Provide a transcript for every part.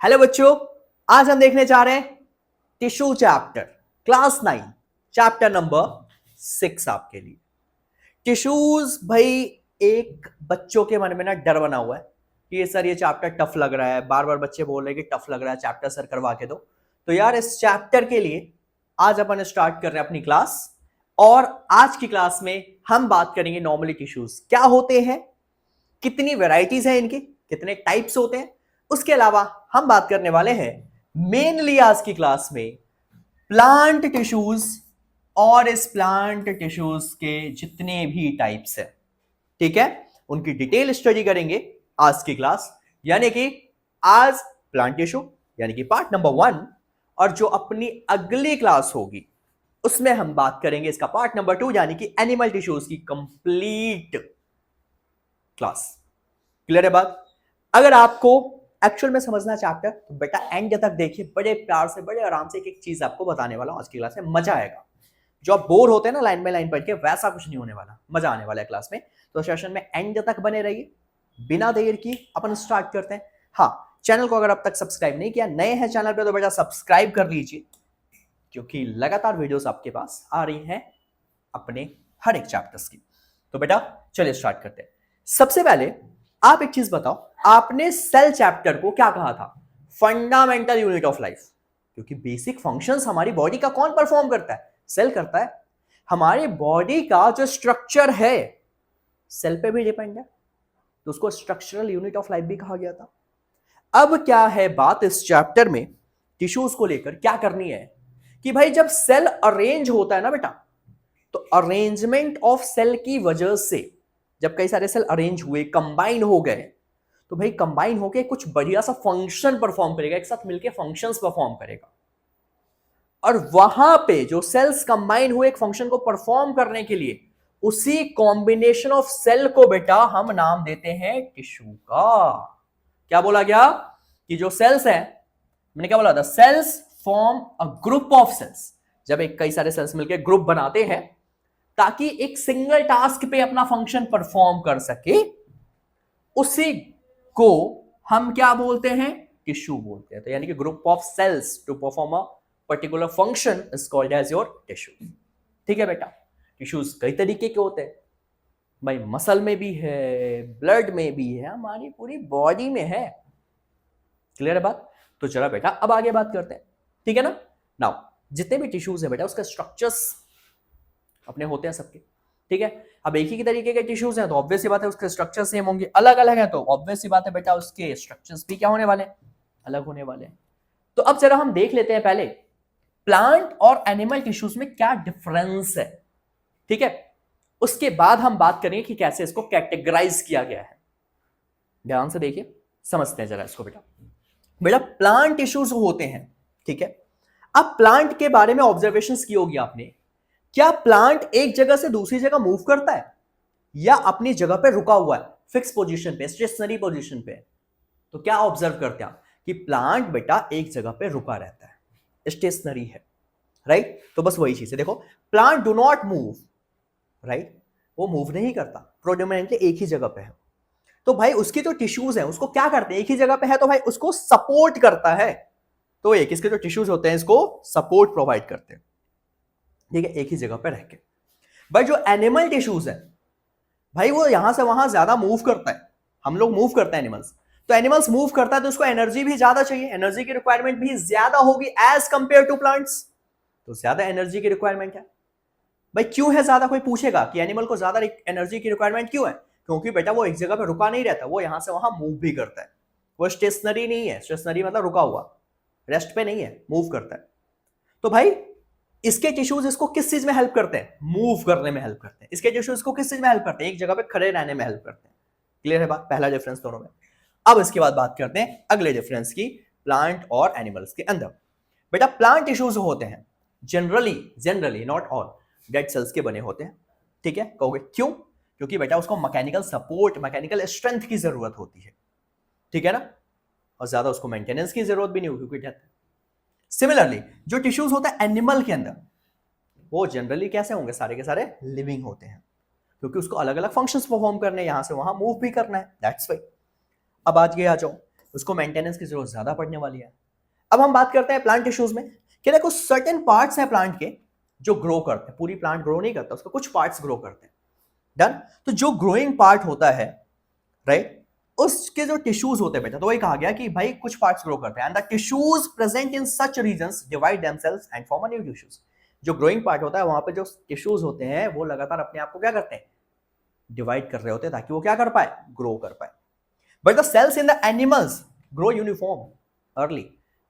Hello बच्चों, आज हम देखने जा रहे हैं tissue chapter class 9 chapter number 6 आपके लिए। टिश्यूज भाई, एक बच्चों के मन में ना डर बना हुआ है कि ये सर ये चैप्टर टफ लग रहा है। बार बार बच्चे बोल रहे हैं कि टफ लग रहा है चैप्टर, सर करवा के दो। तो यार इस चैप्टर के लिए आज अपन स्टार्ट कर रहे हैं अपनी क्लास। और आज की क्लास में हम बात करेंगे नॉर्मली टिश्यूज क्या होते हैं, कितनी वेराइटीज हैं इनकी, कितने टाइप्स होते हैं। उसके अलावा हम बात करने वाले हैं मेनली आज की क्लास में प्लांट टिश्यूज और इस प्लांट टिश्यूज के जितने भी टाइप्स हैं, ठीक है, उनकी डिटेल स्टडी करेंगे आज की क्लास। यानी कि आज प्लांट टिश्यू यानी कि पार्ट नंबर 1, और जो अपनी अगली क्लास होगी उसमें हम बात करेंगे इसका पार्ट नंबर 2 यानी कि एनिमल टिश्यूज की कंप्लीट क्लास। क्लियर है बात? अगर आपको एक्चुअल में समझना चैप्टर तो बेटा एंड तक देखिए, बड़े प्यार से बड़े आराम से एक एक चीज आपको बताने वाला हूं आज की क्लास में, मजा आएगा। जो आप बोर होते हैं ना लाइन बाय लाइन पढ़ के, वैसा कुछ नहीं होने वाला, मजा आने वाला है क्लास में। तो सेशन में एंड तक बने रहिए। बिना देर की अपन स्टार्ट करते हैं। हाँ, चैनल को अगर अब तक सब्सक्राइब नहीं किया, नए हैं चैनल पे, तो बेटा सब्सक्राइब कर लीजिए, क्योंकि लगातार वीडियोस आपके पास आ रही हैं अपने हर एक चैप्टर्स की। तो बेटा चलिए स्टार्ट करते हैं। सबसे पहले आप एक चीज बताओ, आपने सेल चैप्टर को क्या कहा था? Fundamental unit of life. क्योंकि बेसिक फंक्शंस हमारी बॉडी का कौन परफॉर्म करता है? सेल करता है। हमारी बॉडी का जो स्ट्रक्चर है सेल पे भी डिपेंड है, तो उसको स्ट्रक्चरल यूनिट ऑफ लाइफ भी कहा गया था। अब क्या है बात इस चैप्टर में टिश्यूज को लेकर क्या करनी है कि भाई जब सेल अरेंज होता है ना बेटा, तो अरेंजमेंट ऑफ सेल की वजह से जब कई सारे सेल अरेंज हुए, कंबाइन हो गए, तो भाई कंबाइन होके कुछ बढ़िया सा फंक्शन परफॉर्म करेगा, एक साथ मिलके फंक्शंस परफॉर्म करेगा। और वहां पे जो सेल्स कंबाइन हुए एक फंक्शन को परफॉर्म करने के लिए, उसी कॉम्बिनेशन ऑफ सेल को बेटा हम नाम देते हैं टिश्यू का। क्या बोला गया कि जो सेल्स हैं, मैंने क्या बोला था? Cells form a group of cells. जब एक कई सारे सेल्स मिलकर ग्रुप बनाते हैं ताकि एक सिंगल टास्क पे अपना फंक्शन परफॉर्म कर सके, उसी को हम क्या बोलते हैं? टिश्यू बोलते हैं। तो यानी कि group of cells to perform a particular function is called as your tissue. ठीक है बेटा, टिश्यूज कई तरीके के होते हैं भाई, मसल में भी है, ब्लड में भी है, हमारी पूरी बॉडी में है। क्लियर है बात? तो चला बेटा अब आगे बात करते हैं, ठीक है ना। नाउ जितने भी टिश्यूज है बेटा, उसका स्ट्रक्चर्स अपने होते हैं सबके, ठीक है। अब एक ही तरीके के टिश्यूज हैं तो ऑब्वियस सी बात है उसके स्ट्रक्चर सेम होंगे। अलग अलग है तो ऑब्वियस सी बात है बेटा उसके स्ट्रक्चर्स भी क्या होने वाले हैं? अलग होने वाले हैं। तो अब जरा हम देख लेते हैं पहले प्लांट और एनिमल टिश्यूज में क्या डिफरेंस है, ठीक है। उसके बाद हम बात करेंगे कि कैसे इसको कैटेगराइज किया गया है। ध्यान से देखिए, समझते हैं जरा इसको बेटा। बेटा प्लांट टिश्यूज होते हैं, ठीक है। अब प्लांट के बारे में ऑब्जर्वेशंस की होगी आपने। क्या प्लांट एक जगह से दूसरी जगह मूव करता है या अपनी जगह पे रुका हुआ है, फिक्स पोजीशन पे, स्टेशनरी पोजीशन पे? तो क्या ऑब्जर्व करते हैं कि प्लांट बेटा एक जगह पे रुका रहता है, स्टेशनरी है, राइट। तो बस वही चीज है, देखो plant do not move, right, वो मूव नहीं करता, प्रोडोमिनेंटली एक ही जगह पे है। तो भाई उसकी जो टिश्यूज है उसको क्या करते हैं? एक ही जगह पे है तो भाई उसको सपोर्ट करता है। तो एक इसके जो टिश्यूज होते हैं इसको सपोर्ट प्रोवाइड करते हैं, ठीक है, एक ही जगह पे रह के। बट जो एनिमल टिश्यूज है भाई, वो यहां से वहां ज्यादा मूव करता है। हम लोग मूव करते हैं एनिमल्स, तो एनिमल्स मूव करता है तो उसको एनर्जी भी ज्यादा चाहिए, एनर्जी की रिक्वायरमेंट भी ज्यादा होगी एज कंपेयर टू प्लांट्स। तो ज्यादा एनर्जी की रिक्वायरमेंट है भाई। क्यों है ज्यादा? कोई पूछेगा कि एनिमल को ज्यादा एनर्जी की रिक्वायरमेंट क्यों है? क्योंकि बेटा वो एक जगह पे रुका नहीं रहता, वो यहां से वहां मूव भी करता है। वो स्टेशनरी नहीं है, स्टेशनरी मतलब रुका हुआ, रेस्ट पे नहीं है, मूव करता है। तो भाई इसके टिश्यूज इसको किस चीज में हेल्प करते हैं? मूव करने में हेल्प करते हैं। इसके टिश्यूज को किस चीज में हेल्प करते हैं? एक जगह पे खड़े रहने में हेल्प करते हैं। क्लियर है बात? पहला डिफरेंस दोनों में। अब इसके बाद बात करते हैं अगले डिफरेंस की, प्लांट और एनिमल्स के अंदर। बेटा प्लांट टिश्यूज होते हैं generally not all dead cells के बने होते हैं, ठीक है। कहोगे क्यों? क्योंकि बेटा उसको मैकेनिकल सपोर्ट, मैकेनिकल स्ट्रेंथ की जरूरत होती है, ठीक है ना, और ज्यादा उसको मेंटेनेंस की जरूरत भी नहीं होगी, क्योंकि डेथ है। सिमिलरली जो टिश्यूज होता है एनिमल के अंदर, वो जनरली कैसे होंगे? सारे के सारे लिविंग होते हैं, क्योंकि उसको अलग अलग फंक्शंस परफॉर्म करने, यहां से वहां मूव भी करना है, दैट्स वाई। अब आज ये आ जाओ उसको मेंटेनेंस की जरूरत ज्यादा पड़ने वाली है। अब हम बात करते हैं प्लांट टिश्यूज में कि देखो सर्टेन पार्ट्स हैं प्लांट के जो ग्रो करते हैं, पूरी प्लांट ग्रो नहीं करता, उसका कुछ पार्ट्स ग्रो करते हैं। डन। तो जो ग्रोइंग पार्ट होता है, राइट, उसके जो टिश्यूज होते हैं बेटा, तो वही कहा गया कि भाई कुछ पार्ट्स ग्रो करते हैं and the tissues present in such reasons divide themselves and form a new tissues. जो ग्रोइंग पार्ट होता है वहां पे जो टिश्यूज होते हैं वो लगातार अपने आप को क्या करते हैं, डिवाइड कर रहे होते हैं ताकि वो क्या कर पाए, ग्रो कर पाए। But the cells in the animals grow uniform early.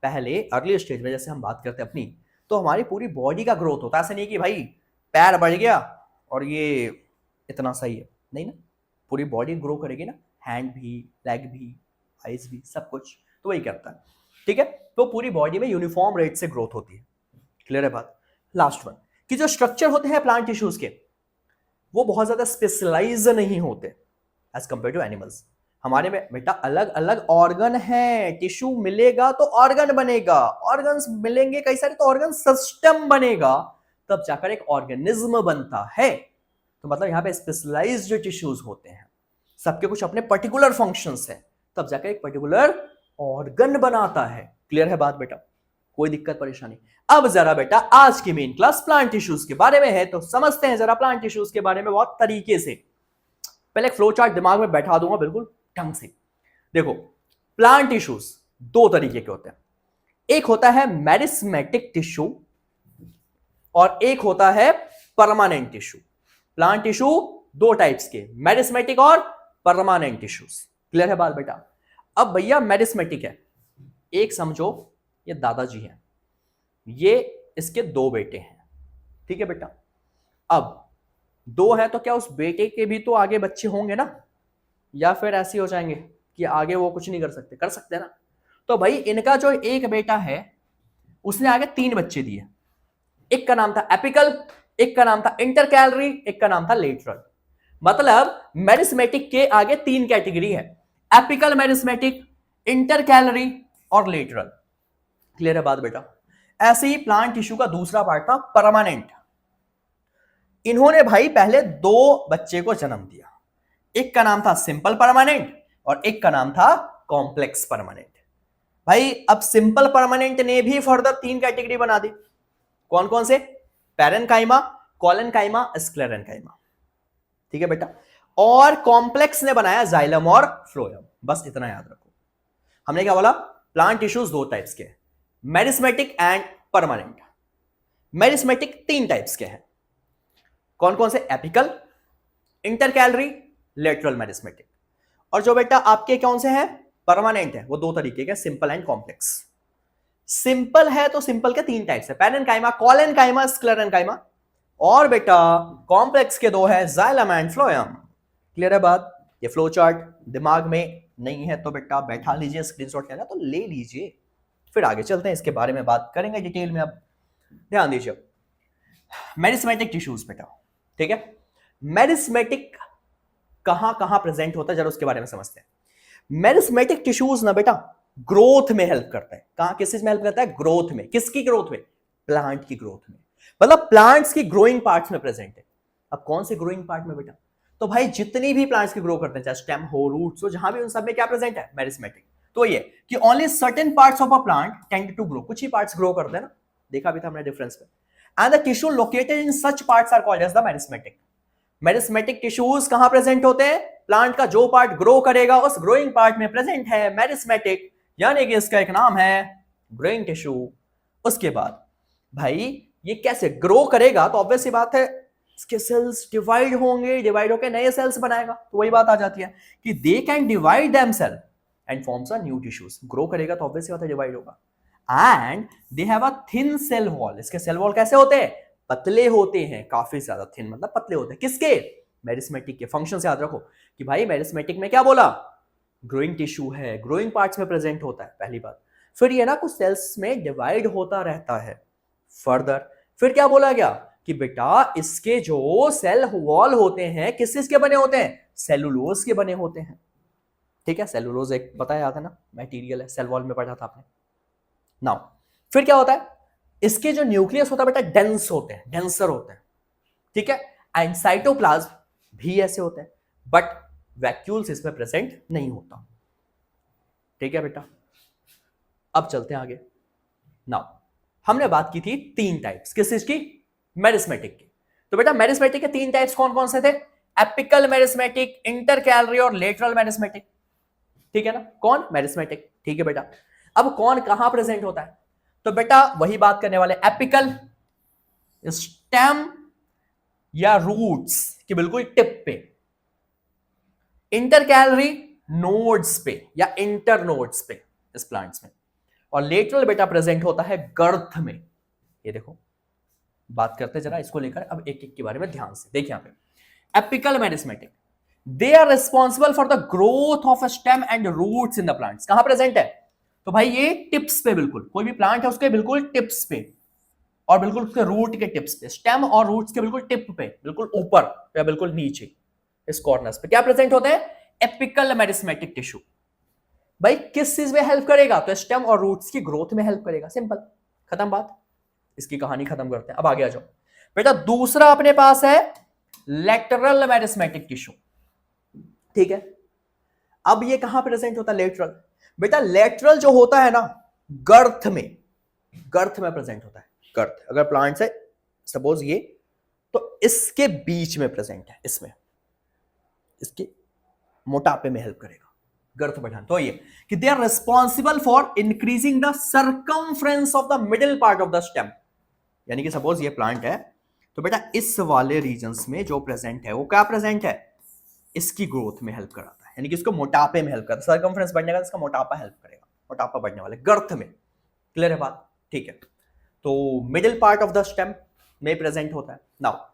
पहले अर्ली स्टेज में जैसे हम बात करते हैं अपनी, तो हमारी पूरी बॉडी का ग्रोथ होता है। ऐसा नहीं कि भाई पैर बढ़ गया और ये इतना सही है, नहीं ना, पूरी बॉडी ग्रो करेगी ना, हैंड भी, लेग भी, आइज भी, सब कुछ तो वही करता है। ठीक है, तो पूरी बॉडी में यूनिफॉर्म रेट से ग्रोथ होती है। क्लियर है बात। लास्ट वन कि जो स्ट्रक्चर होते हैं प्लांट टिश्यूज के वो बहुत ज्यादा स्पेशलाइज नहीं होते एज कंपेयर टू एनिमल्स। हमारे में बेटा अलग अलग ऑर्गन है, टिश्यू मिलेगा तो ऑर्गन बनेगा, ऑर्गन्स मिलेंगे कई सारे तो ऑर्गन सिस्टम बनेगा, तब जाकर एक ऑर्गेनिज्म बनता है। तो मतलब यहां पे स्पेशलाइज्ड जो टिश्यूज होते हैं सबके कुछ अपने पर्टिकुलर फंक्शंस हैं, तब जाकर एक पर्टिकुलर ऑर्गन बनाता है। क्लियर है बात बेटा, कोई दिक्कत परेशानी। अब जरा बेटा आज की मेन क्लास प्लांट टिश्यूज के बारे में है, तो समझते हैं जरा प्लांट टिश्यूज के बारे में बहुत तरीके से। पहले एक फ्लो चार्ट दिमाग में बैठा दूंगा बिल्कुल ढंग से। देखो प्लांट टिश्यूज दो तरीके के होते हैं, एक होता है मेरिस्मेटिक टिश्यू और एक होता है परमानेंट टिश्यू। प्लांट टिश्यू दो टाइप्स के, मेरिस्मेटिक और परमानेंट टिश्यूज। क्लियर है बात बेटा। अब भैया मेरिस्मेटिक है, एक समझो ये दादाजी है, ये इसके दो बेटे हैं, ठीक है बेटा। अब दो है तो क्या उस बेटे के भी तो आगे बच्चे होंगे ना, या फिर ऐसे हो जाएंगे कि आगे वो कुछ नहीं कर सकते, कर सकते हैं ना। तो भाई इनका जो एक बेटा है उसने आगे तीन बच्चे दिए, एक का नाम था एपिकल, एक का नाम था इंटरकैलरी, एक का नाम था लेटरल। मतलब मेरिस्मेटिक के आगे तीन कैटेगरी है, एपिकल मेरिस्मेटिक, इंटरकैलरी और लेटरल। क्लियर है बात बेटा। ऐसे ही प्लांट टिश्यू का दूसरा पार्ट था परमानेंट। इन्होंने भाई पहले दो बच्चे को जन्म दिया, एक का नाम था सिंपल परमानेंट और एक का नाम था कॉम्प्लेक्स परमानेंट। भाई अब सिंपल परमानेंट ने भी फर्दर तीन कैटेगरी बना दी, कौन कौन से, पैरेनकाइमा, कॉलेनकाइमा, स्क्लेरेनकाइमा। ठीक है बेटा। और कॉम्प्लेक्स ने बनाया जाइलम और फ्लोएम। बस इतना याद रखो। हमने क्या बोला, प्लांट टिश्यूज दो टाइप्स के, मेरिस्मेटिक एंड परमानेंट। मेरिस्मेटिक तीन टाइप्स के हैं, कौन कौन से, एपिकल, इंटरकैलरी, लेटरल मेरिस्मेटिक। और जो बेटा आपके कौन से हैं, परमानेंट है, वो दो तरीके के, सिंपल एंड कॉम्प्लेक्स। सिंपल है तो सिंपल के तीन टाइप्स है, पैरेनकाइमा, कॉलेनकाइमा, स्क्लेरेनकाइमा। और बेटा कॉम्प्लेक्स के दो है, जाइलम एंड फ्लोएम। क्लियर है बात। ये फ्लो चार्ट दिमाग में नहीं है तो बेटा बैठा लीजिए, स्क्रीनशॉट लेना तो ले लीजिए, फिर आगे चलते हैं, इसके बारे में बात करेंगे डिटेल में। अब ध्यान दीजिए मेरिस्मेटिक टिश्यूज बेटा, ठीक है। मेरिस्मेटिक कहां कहां प्रेजेंट होता है जरा उसके बारे में समझते हैं। मेरिस्मेटिक टिश्यूज ना बेटा ग्रोथ में हेल्प करता है, कहां किस चीज में हेल्प करता है, ग्रोथ में। किसकी ग्रोथ में, प्लांट की ग्रोथ में, मतलब प्लांट्स की ग्रोइंग पार्ट्स में प्रेजेंट है। अब कौन से ग्रोइंग पार्ट में बेटा, तो भाई जितनी भी प्लांट्स की ग्रो करते हैं, चाहे स्टेम हो, रूट्स हो, जहां भी, उन सब में क्या प्रेजेंट है, मेरिस्मेटिक। तो ये कि only certain parts of a plant tend to grow, कुछ ही पार्ट्स ग्रो करते हैं ना, देखा भी था हमने डिफरेंस में। And the tissue located in such parts are called as the meristematic. Meristematic tissues कहां प्रेजेंट होते हैं, प्लांट का जो पार्ट ग्रो करेगा उस ग्रोइंग पार्ट में प्रेजेंट है मेरिस्मेटिक, यानी कि इसका एक नाम है ग्रोइंग टिश्यू। उसके बाद भाई ये कैसे ग्रो करेगा, तो ऑब्वियस सी बात है इसके सेल्स डिवाइड होंगे, डिवाइड होकर नए सेल्स बनाएगा। तो वही बात आ जाती है कि they can divide themselves and forms a new tissues. Grow करेगा तो ऑब्वियस सी बात है डिवाइड होगा। And they have a thin cell wall. इसके सेल वॉल कैसे होते हैं, पतले होते हैं, काफी ज्यादा थिन मतलब पतले होते हैं। किसके, मेरिस्मेटिक के। फंक्शन से याद रखो कि भाई मेरिस्मेटिक में क्या बोला, ग्रोइंग टिश्यू है, ग्रोइंग पार्ट्स में प्रेजेंट होता है, पहली बात। फिर ये ना कुछ सेल्स में डिवाइड होता रहता है फर्दर। फिर क्या बोला गया कि बेटा इसके जो सेल वॉल होते हैं किस चीज के बने होते हैं, सेलुलोज के बने होते हैं। ठीक है, सेलुलोज एक बताया था ना, मटेरियल है, सेल वॉल में पढ़ा था आपने। नाउ फिर क्या होता है, इसके जो न्यूक्लियस होता है बेटा डेंस होते हैं, डेंसर होते हैं, ठीक है। एंड साइटोप्लाज्म भी ऐसे होते हैं, बट वैक्यूल्स इसमें प्रेजेंट नहीं होता। ठीक है बेटा, अब चलते हैं आगे। नाउ हमने बात की थी 3 टाइप्स, किस चीज की? मेरिस्मेटिक की। तो बेटा मेरिस्मेटिक के 3 टाइप्स कौन कौन से थे? एपिकल मेरिस्मेटिक, इंटरकैलरी और लेटरल मेरिस्मेटिक। ठीक है ना, कौन? मेरिस्मेटिक। ठीक है बेटा, अब कौन कहां प्रेजेंट होता है? तो बेटा वही बात करने वाले, एपिकल स्टेम या रूट्स की बिल्कुल टिप पे, इंटरकैलरी नोड्स पे या इंटर नोड्स पे इस प्लांट्स में, और लेटरल बेटा प्रेजेंट होता है गर्थ में। ये देखो, बात करते जरा इसको लेकर अब एक एक के बारे में ध्यान से देखिए। यहां पे apical meristematic, they are responsible for the growth of stem and roots in the plants. कहां प्रेजेंट है? तो भाई ये टिप्स पे, बिल्कुल कोई भी प्लांट है उसके बिल्कुल टिप्स पे, और बिल्कुल उसके रूट के टिप्स पे, स्टेम और रूट्स के बिल्कुल टिप पे, बिल्कुल ऊपर या बिल्कुल नीचे इस कॉर्नर्स पे क्या प्रेजेंट होते हैं? Apical meristematic tissue. भाई किस चीज में हेल्प करेगा? तो स्टेम और रूट्स की ग्रोथ में हेल्प करेगा, सिंपल, खत्म बात। इसकी कहानी खत्म करते हैं, अब आगे आ जाओ बेटा। दूसरा अपने पास है लेटरल मेरिस्मेटिक टिश्यू। ठीक है, अब ये कहां प्रेजेंट होता है? लेटरल। बेटा लेटरल जो होता है ना, गर्थ में, गर्थ में प्रेजेंट होता है। गर्थ अगर प्लांट है सपोज ये, तो इसके बीच में प्रेजेंट है, इसमें, इसके मोटापे में हेल्प करेगा, गर्थ बढ़ाना। तो ये कि they are responsible for increasing the circumference of the middle part of the stem. यानी कि सपोज ये प्लांट है, तो बेटा इस वाले रीजन्स में जो प्रेजेंट है वो क्या प्रेजेंट है? इसकी ग्रोथ में हेल्प कराता है, यानी कि इसको मोटापे में हेल्प करता है। सर्कमफ्रेंस बढ़ने का इसका मोटापा हेल्प करेगा, मोटापा बढ़ने वाले गर्थ में। क्लियर है बात? ठीक है, तो middle part of the stem में प्रेजेंट होता है। नाउ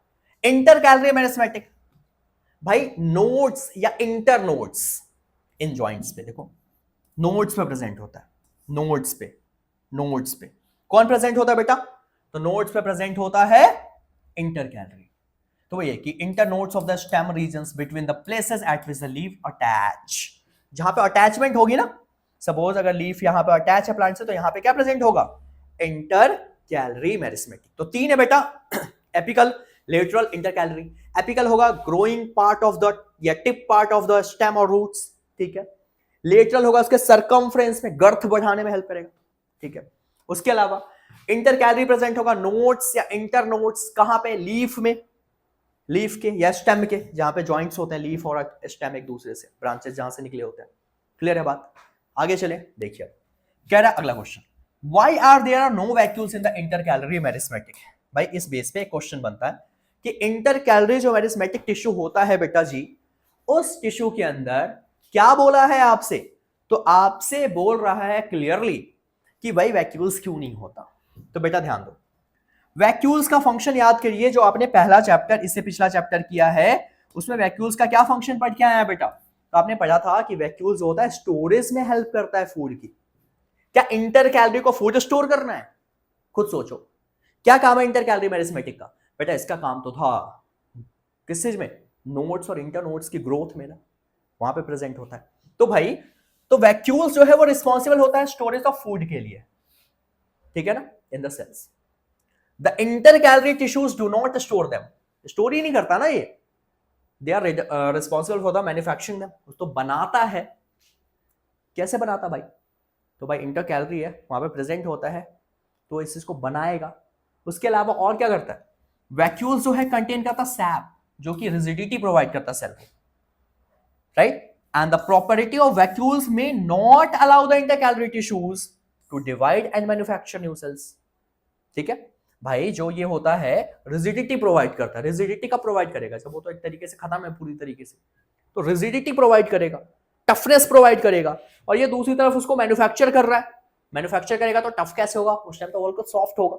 इंटरकैलरी मेरिस्मेटिक, भाई नोड्स या इंटर नोड्स इन जॉइंट्स पे, देखो नोड्स पे प्रेजेंट होता है, नोड्स पे, नोड्स पे कौन प्रेजेंट होता है बेटा? तो नोड्स पे प्रेजेंट होता है इंटरकैलरी। तो ये कि inter nodes of the stem regions between the places at which the leaf attach, जहां पे अटैचमेंट होगी ना, सपोज अगर लीफ यहां पे अटैच है प्लांट से, तो यहां पे क्या प्रेजेंट होगा? Intercalary meristematic. तो 3 है बेटा, एपिकल, लेटरल, इंटरकैलरी। एपिकल होगा ग्रोइंग पार्ट ऑफ द या tip part of the stem और रूट्स। ठीक है, लेटरल होगा उसके सर्कमफ्रेंस में, गर्थ बढ़ाने में हेल्प करेगा। ठीक है, उसके अलावा इंटरकैलरी प्रेजेंट होगा नोड्स या इंटर नोड्स, कहां पे? लीफ में, लीफ के या स्टेम के, जहां पे जॉइंट्स होते हैं लीफ और स्टेम एक दूसरे से, ब्रांचेस जहां से निकले होते हैं। क्लियर है बात? आगे चले, देखिए कह रहा है अगला question, why are there are no vacuoles in the intercalary meristematic. भाई इस बेस पे एक क्वेश्चन बनता है कि इंटरकैलरी जो मेरिस्मेटिक टिश्यू होता है बेटा जी, उस टिश्यू के अंदर क्या बोला है आपसे? तो आपसे बोल रहा है क्लियरली कि भाई वैक्यूल्स क्यों नहीं होता। तो बेटा ध्यान दो, वैक्यूल्स का फंक्शन याद करिए, जो आपने पहला चैप्टर, इससे पिछला चैप्टर किया है, उसमें वैक्यूल्स का क्या फंक्शन पढ़ के आया है बेटा? तो आपने पढ़ा था कि वैक्यूल्स होता है स्टोरेज में हेल्प करता है फूड की। क्या इंटरकैलरी को फूड स्टोर करना है? खुद सोचो, क्या काम है इंटरकैलरी मेरिस्मेटिक का? बेटा इसका काम तो था किस चीज में? नोड्स और इंटर नोड्स की ग्रोथ में ना, वहां पे प्रेजेंट होता है। तो भाई तो वैक्यूल्स जो है वो रिस्पॉन्सिबल होता है स्टोरेज ऑफ फूड के लिए। ठीक है ना, in the cells. The intercalary tissues do not store them, store ही नहीं करता ना ये। They are responsible for the manufacturing them, तो बनाता है। कैसे बनाता भाई? तो भाई इंटरकैलरी है, वहां पे प्रेजेंट होता है, तो इस चीज को बनाएगा। उसके अलावा और क्या करता है? वैक्यूल्स जो है कंटेन करता सैप, जो कि रिजिडिटी प्रोवाइड करता सेल को, right? And the property of vacuoles में not allow the intercalary tissues to divide and manufacture new cells. ठीक है भाई, जो ये होता है रिजिडिटी प्रोवाइड करता है। रिजिडिटी का प्रोवाइड करेगा जब वो तो एक तरीके से खत्म है पूरी तरीके से, तो रिजिडिटी प्रोवाइड करेगा, टफनेस प्रोवाइड करेगा, और ये दूसरी तरफ उसको मैन्युफैक्चर कर रहा है। मैन्युफैक्चर करेगा तो टफ कैसे होगा? उस टाइम तो और कुछ सॉफ्ट होगा।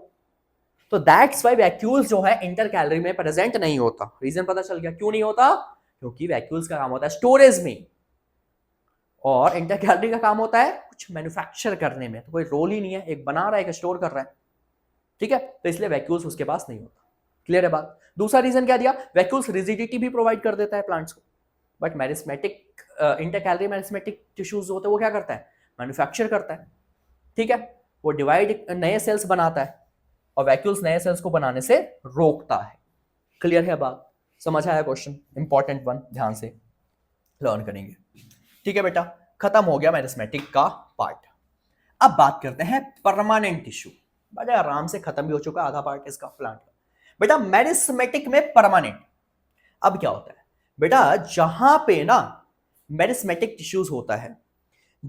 तो दैट्स व्हाई वैक्यूल्स जो है इंटरकैलरी में प्रेजेंट नहीं होता। रीजन पता चल गया क्यों नहीं होता? क्योंकि वैक्यूल्स का काम होता है स्टोरेज में, और इंटरकैलरी का काम होता है कुछ मैन्युफैक्चर करने में। तो कोई रोल ही नहीं है, एक बना रहा है, एक स्टोर कर रहा है। ठीक है, तो इसलिए वैक्यूल्स उसके पास नहीं होता। क्लियर है बात? दूसरा रीजन क्या दिया? वैक्यूल्स रिजिडिटी भी प्रोवाइड कर देता है प्लांट्स को, but meristematic intercalary meristematic tissues होते हैं वो क्या करता है? मैन्युफैक्चर करता है। ठीक है, वो डिवाइड नए सेल्स बनाता है, और वैक्यूल्स नए सेल्स को बनाने से रोकता है। क्लियर है बात? समझ आया क्वेश्चन? इंपॉर्टेंट वन, ध्यान से लर्न करेंगे। ठीक है बेटा, खत्म हो गया मेरिस्मेटिक का पार्ट। अब बात करते हैं परमानेंट टिश्यू। बड़े आराम से खत्म भी हो चुका आधा पार्ट इसका प्लांट का। बेटा मेरिस्मेटिक में परमानेंट, अब क्या होता है बेटा, जहां पे ना मेरिस्मेटिक टिश्यूज होता है,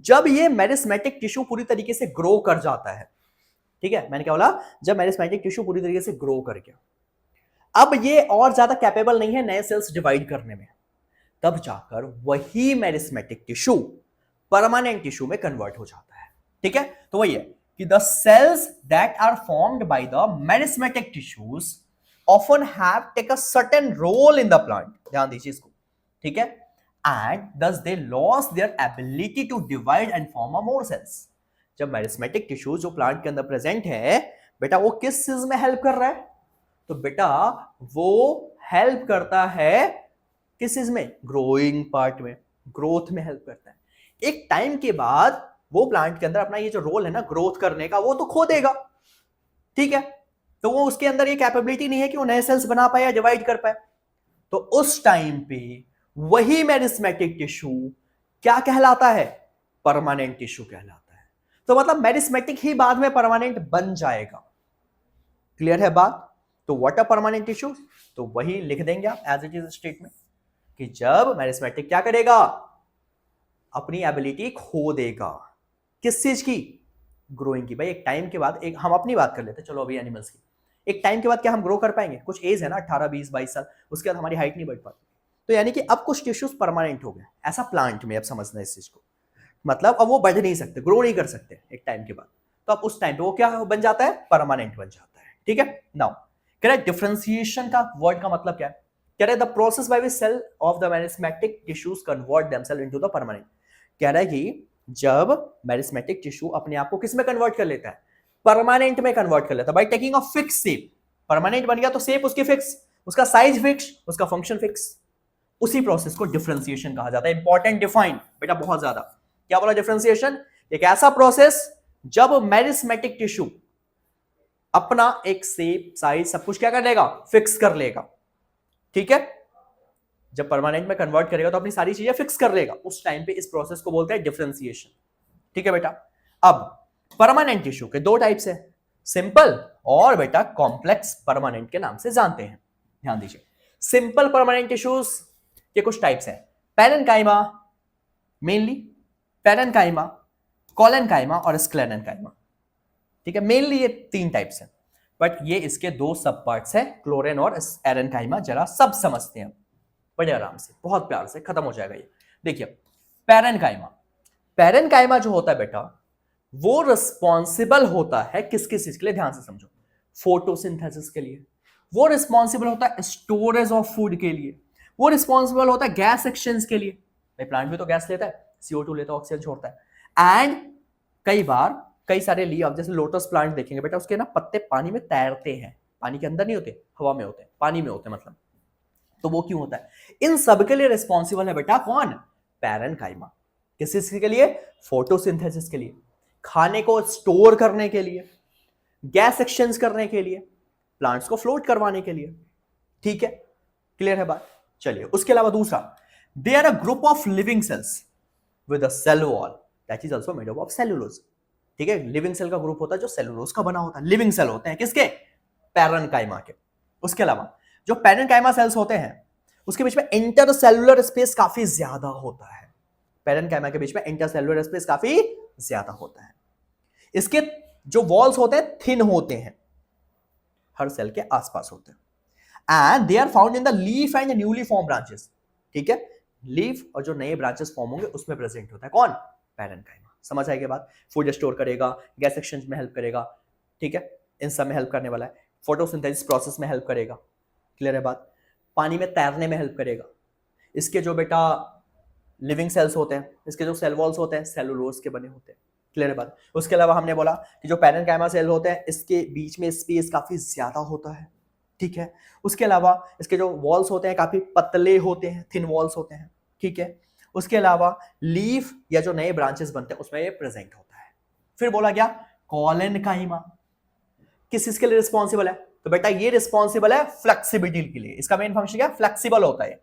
जब ये मेरिस्मेटिक टिश्यू पूरी तरीके से ग्रो कर जाता है, ठीक है, मैंने क्या बोला, जब मेरिस्मेटिक टिश्यू पूरी तरीके से ग्रो कर गया, अब ये और ज्यादा कैपेबल नहीं है नए सेल्स डिवाइड करने में, तब जाकर वही मेरिस्मेटिक टिश्यू परमानेंट टिश्यू में कन्वर्ट हो जाता है। ठीक है, तो वही है कि the cells that are formed by the meristematic tissues often have take a certain role in the plant, ध्यान दीजिए इसको, ठीक है, and thus they lost their ability to divide and form a more cells। जब meristematic tissue जो plant के अंदर present है बेटा, वो किस चीज में हेल्प कर रहा है, तो बेटा वो हेल्प करता है किस चीज में, ग्रोइंग पार्ट में, ग्रोथ में हेल्प करता है। एक टाइम के बाद वो प्लांट के अंदर अपना ये जो रोल है ना ग्रोथ करने का, वो तो खो देगा, ठीक है, तो वो उसके अंदर ये कैपेबिलिटी नहीं है कि वो नए सेल्स बना पाए या डिवाइड कर पाए। तो उस टाइम पे वही मेरिस्मेटिक टिश्यू क्या कहलाता है, परमानेंट टिश्यू कहलाता है। तो मतलब मेरिस्मेटिक ही बाद में परमानेंट बन जाएगा। क्लियर है बात? तो व्हाट अ परमानेंट टिश्यू, तो वही लिख देंगे आप एज इट इज स्टेटमेंट कि जब मेरिस्मेटिक क्या करेगा, अपनी एबिलिटी खो देगा, किस चीज की, ग्रोइंग की। भाई एक टाइम के बाद, एक हम अपनी बात कर लेते हैं, चलो अभी एनिमल्स की, एक टाइम के बाद क्या हम ग्रो कर पाएंगे, कुछ एज है ना 18 20 22 साल, उसके बाद हमारी हाइट नहीं बढ़ पाती, तो यानी कि अब कुछ टिश्यूज परमानेंट हो गए, ऐसा प्लांट में अब समझना इस चीज को, मतलब अब वो बढ़ नहीं सकते, ग्रो नहीं कर सकते एक टाइम के बाद, तो अब उस टाइम पे वो क्या बन जाता है, परमानेंट बन जाता है। ठीक है, नाउ कह रहा है डिफरेंशिएशन का वर्ड का मतलब क्या है, कह रहा है the process by which cell of the meristematic tissues convert themselves into the permanent. कह रहा है कि जब मेरिस्मेटिक टिश्यू अपने आप को किस में कन्वर्ट कर लेता है, परमानेंट में कन्वर्ट कर लेता है, by taking a fix shape. Permanent बन गया तो शेप उसकी फिक्स, उसका साइज फिक्स, उसका फंक्शन फिक्स, उसी प्रोसेस को डिफरेंशिएशन कहा जाता है। इंपॉर्टेंट, डिफाइन बेटा बहुत ज्यादा। क्या बोला डिफरेंशिएशन, एक ऐसा प्रोसेस जब मेरिस्मेटिक टिश्यू अपना एक शेप साइज सब कुछ क्या कर लेगा, फिक्स कर लेगा। ठीक है, जब परमानेंट में कन्वर्ट करेगा तो अपनी सारी चीजें फिक्स कर लेगा, उस टाइम पे इस प्रोसेस को बोलते हैं डिफरेंशिएशन। ठीक है बेटा, अब परमानेंट टिश्यू के दो टाइप्स है, सिंपल और बेटा कॉम्प्लेक्स परमानेंट के नाम से जानते हैं। ध्यान दीजिए, सिंपल परमानेंट टिश्यूज के कुछ टाइप्स हैं, पैरेन्काइमा, मेनली पैरेन्काइमा, कोलेन्काइमा और स्क्लेरेन्काइमा। ठीक है, मेनली ये तीन टाइप्स हैं, बट ये इसके दो सब पार्ट्स हैं, क्लोरेन और एरेन्काइमा। जरा सब समझते हैं बड़े आराम से, बहुत प्यार से, खत्म हो जाएगा ये। देखिए पैरेन्काइमा, पैरेन्काइमा जो होता है बेटा, वो रिस्पॉन्सिबल होता है किस किस चीज के लिए, ध्यान से समझो, फोटोसिंथेसिस के लिए, वो रिस्पॉन्सिबल होता है स्टोरेज ऑफ फूड के लिए, वो रिस्पॉन्सिबल होता है गैस एक्सचेंज के लिए, भाई प्लांट भी तो गैस लेता है, CO2 लेता है, ऑक्सीजन छोड़ता है, एंड कई बार कई सारे लीव, जैसे लोटस प्लांट देखेंगे बेटा, उसके ना पत्ते पानी में तैरते हैं, पानी के अंदर नहीं होते, हवा में होते हैं, पानी में होते हैं मतलब, तो वो क्यों होता है, इन सब के लिए रिस्पॉन्सिबल है बेटा कौन, पैरेन्काइमा। किस चीज के लिए, फोटोसिंथेसिस के लिए, खाने को स्टोर करने के लिए, गैस एक्सचेंज करने के लिए, प्लांट्स को फ्लोट करवाने के लिए। ठीक है, क्लियर है बात? चलिए, उसके अलावा दूसरा, they are a group of living cells with a cell wall that is also made up of cellulose. ठीक है, लिविंग सेल का ग्रुप होता है जो सेलुलोज का बना होता है, लिविंग सेल होते हैं किसके, पैरेन्काइमा के। उसके अलावा जो पैरेन्काइमा सेल्स होते हैं उसके बीच में इंटरसेलुलर स्पेस काफी ज्यादा होता है, पैरेन्काइमा के बीच में इंटरसेलुलर स्पेस काफी ज्यादा होता है। इसके जो वॉल्स होते हैं थिन होते हैं, हर सेल के आसपास होते हैं, and they are found in the leaf and newly form branches. ठीक है, लीफ और जो नए ब्रांचेस फॉर्म होंगे उसमें प्रेजेंट होता है कौन, पैरेन्काइमा। समझ आएगी बात? फूड स्टोर करेगा, गैस एक्सचेंज में हेल्प करेगा, ठीक है, इन सब में हेल्प करने वाला है, फोटोसिंथेसिस प्रोसेस में हेल्प करेगा, क्लियर है बात, पानी में तैरने में हेल्प करेगा। इसके जो बेटा लिविंग सेल्स होते हैं, इसके जो सेल वॉल्स होते हैं सेलुलोज के बने होते हैं, क्लियर है बात। उसके अलावा हमने बोला कि जो पैरेन्काइमा सेल होते हैं इसके बीच में स्पेस काफी ज्यादा होता है, ठीक है। उसके अलावा इसके जो वॉल्स होते हैं काफी पतले होते हैं, थिन वॉल्स होते हैं, ठीक है। उसके अलावा लीफ या जो नए ब्रांचेस बनते हैं उसमें ये प्रेजेंट होता है। फिर बोला गया कोलेन्काइमा किस चीज के लिए रिस्पॉन्सिबल है, तो बेटा ये रिस्पॉन्सिबल है फ्लेक्सिबिलिटी के लिए। इसका मेन फंक्शन क्या है, फ्लेक्सिबल होता है,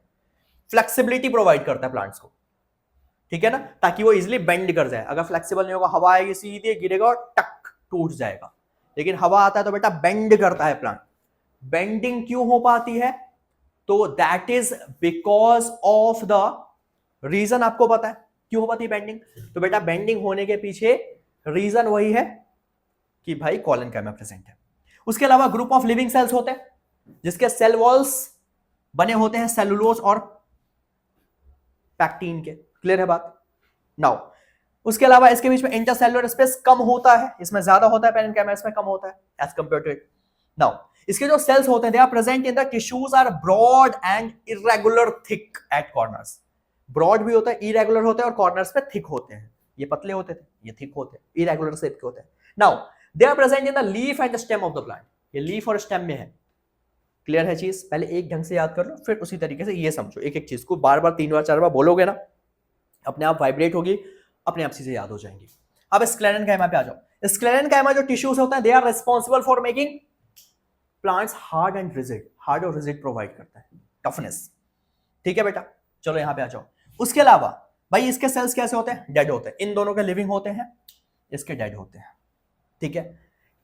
फ्लेक्सिबिलिटी प्रोवाइड करता है प्लांट्स को, ठीक है ना, ताकि वो इजिली बेंड कर जाए। अगर फ्लेक्सिबल नहीं होगा, हवा आएगी सीधे गिरेगा और टक टूट जाएगा। लेकिन हवा आता है तो बेटा बेंड करता है प्लांट। बेंडिंग क्यों हो पाती है? तो that is because of the reason. आपको पता है क्यों हो पाती है बेंडिंग? तो बेटा बेंडिंग होने के पीछे रीजन वही है कि भाई कॉलेनकाइमा प्रेजेंट है। उसके अलावा ग्रुप ऑफ लिविंग सेल्स होते हैं जिसके सेल वॉल्स बने होते हैं सेलुलोज और पैक्टीन के। क्लियर है बात? नाउ उसके अलावा इसके बीच में इंटरसेलुलर स्पेस कम होता है, इसमें ज्यादा होता है, पेरेन्काइमा इसमें कम होता है as compare to it. Now इसके जो सेल्स होते हैं they are present in the tissues are broad and irregular thick at corners. Broad भी होता है, इरेगुलर होते हैं और कॉर्नर्स पे थिक होते हैं। ये पतले होते थे, ये थिक होते हैं, इरेगुलर शेप के होते हैं। Now they are present in the leaf and stem of the plant. ये लीफ और स्टेम में है। क्लियर है चीज? पहले एक ढंग से याद कर लो, फिर उसी तरीके से ये समझो। एक एक चीज को बार बार 3 बार 4 बार बोलोगे ना, अपने आप वाइब्रेट होगी, अपने आप चीजें याद हो जाएंगी। अब स्क्लेरेनकाइमा पे आ जाओ। स्क्लेरेनकाइमा जो टिश्यूज होते हैं they are responsible for making plants hard and rigid. Hard और रिजिड प्रोवाइड करता है, टफनेस। ठीक है बेटा, चलो यहां पे आ जाओ। उसके अलावा भाई इसके सेल्स कैसे होते हैं? डेड होते हैं। इन दोनों के लिविंग होते हैं, इसके डेड होते हैं। ठीक है,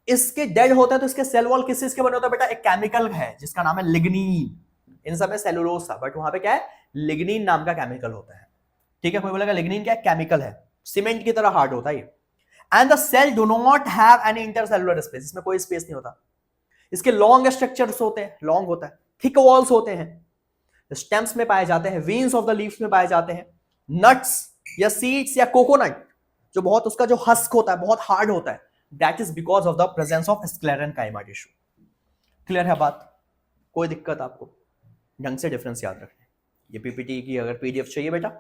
इसके डेड होता है तो इसके सेल वॉल किस चीज के बने होता है बेटा? एक केमिकल है जिसका नाम है लिग्नीन। इन सब में सेलुलोज था, बट वहां पे क्या है? लिग्नीन नाम का केमिकल होता है। ठीक है, कोई बोलेगा लिग्नीन क्या है? केमिकल है, सीमेंट की तरह हार्ड होता है ये। And the cell do not have any intercellular space. इसमें कोई स्पेस नहीं होता। इसके लॉन्ग स्ट्रक्चर्स होते हैं, लॉन्ग होता है, थिक वॉल्स होते हैं, स्टेम्स में पाए जाते हैं, वीन्स ऑफ द लीव्स में पाए जाते हैं। नट्स या सीड्स या कोकोनट जो बहुत उसका जो हस्क होता है बहुत हार्ड होता है, that is because of the presence of sclerenchyma tissue. Clear है बात? कोई दिक्कत आपको? ढंग से डिफरेंस याद रखना। ये पीपीटी की अगर पीडीएफ चाहिए बेटा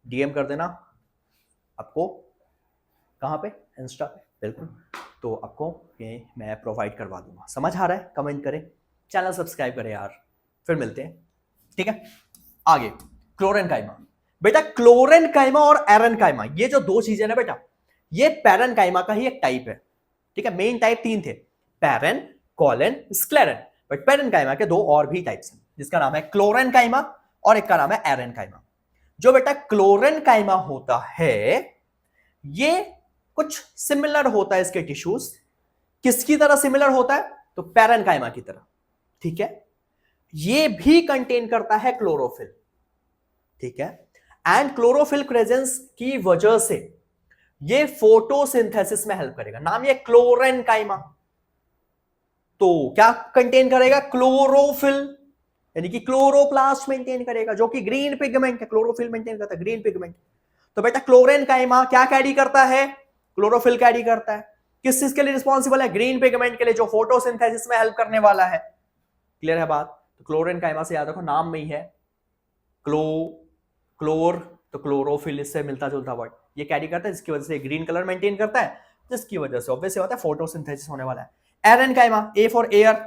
डीएम कर देना आपको। कहां पे? इंस्टा पे। बिल्कुल, तो आपको ये मैं प्रोवाइड करवा दूंगा। समझ आ रहा है? कमेंट करें, चैनल सब्सक्राइब करें यार। फिर मिलते हैं। ठीक है, आगे क्लोरेनकाइमा। बेटा क्लोरेनकाइमा और एरेनकाइमा ये जो दो चीजें ना बेटा, ये पेरेनकाइमा का ही एक टाइप है। ठीक है, मेन टाइप 3 थे, पेरेन, कॉलन, स्क्लेरन। बट पेरेनकाइमा के 2 और भी टाइप्स हैं, जिसका नाम है क्लोरेनकाइमा और एक का नाम है एरेनकाइमा। जो बेटा क्लोरेनकाइमा होता है ये कुछ सिमिलर होता है इसके टिश्यूज। किसकी तरह सिमिलर होता है? तो पेरेनकाइमा की तरह। ठीक है, ये भी कंटेन करता है क्लोरोफिल। ठीक है, एंड क्लोरोफिल प्रेजेंस की वजह से ये फोटोसिंथेसिस में हेल्प करेगा। नाम ये क्लोरेनकाइमा। तो क्या कंटेन करेगा? क्लोरोफिल, यानी कि क्लोरोप्लास्ट मेंटेन करेगा, जो कि ग्रीन पिगमेंट है। क्लोरोफिल मेंटेन करता है ग्रीन पिगमेंट। तो बेटा क्लोरेनकाइमा क्या कैरी करता है? क्लोरोफिल कैरी करता है। किस चीज के लिए रिस्पॉन्सिबल है? ग्रीन पिगमेंट के लिए, जो फोटोसिंथेसिस में हेल्प करने वाला है। क्लियर है बात? तो क्लोरेनकाइमा से याद रखो, नाम में ही है क्लोर, तो क्लोरोफिल इससे मिलता जुलता वर्ड ये कैरी करता है, जिसकी वजह से ग्रीन कलर मेंटेन करता है, जिसकी वजह से ऑब्वियस बात है फोटोसिंथेसिस होने वाला है। एरेनकाइमा, ए फॉर एयर,